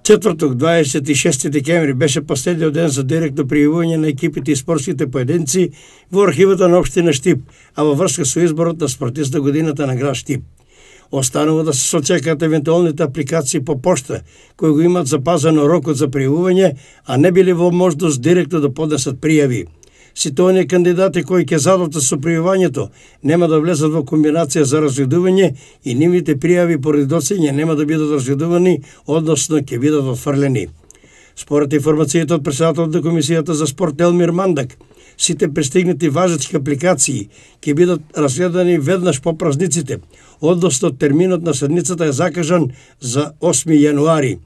Четврток, 26 декември, беше последниот ден за директно пријавување на екипите и спортските поединци во архивата на општина Штип, а во врска со изборот на спортист на годината на град Штип. Останува да се сочекаат евентуалните апликации по пошта, кои го имат запазено рокот за пријавување, а не били во можност директно да поднесат пријави. Сите оние кандидати кои ќе зададат со пријавувањето нема да влезат во комбинација за разгледување и нивните пријави поради доцење нема да бидат разгледувани, односно ќе бидат отфрлени. Според информацијата од председателот на Комисијата за спорт Елмир Мандак, сите пристигнати важечки апликации ќе бидат разгледани веднаш по празниците, односно терминот на седницата е закажан за 8 јануари.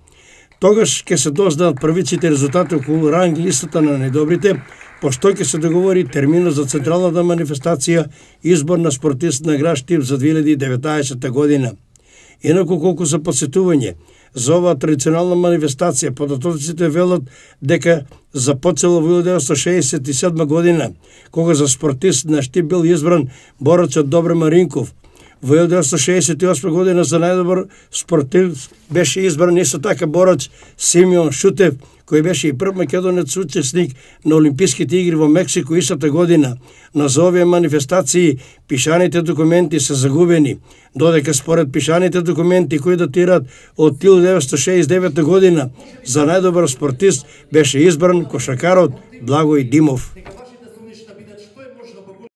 Тогаш ќе се дознаат првичните резултати околу ранг листата на најдобрите, пошто ќе се договори терминот за централната манифестација избор на спортист на град Штип за 2019 година. Инаку колку за посетување за оваа традиционална манифестација, податоците велат дека започнала во 1967 година, кога за спортист на Штип бил избран борецот Добре Маринков. Во 1968 година за најдобар спортист беше избран исто така борец Симеон Шутев, кој беше и прв македонец учесник на Олимписките игри во Мексико истата година. Но за овие манифестации пишаните документи се загубени, додека според пишаните документи кои датираат од 1969 година за најдобар спортист беше избран кошакарот Благој Димов.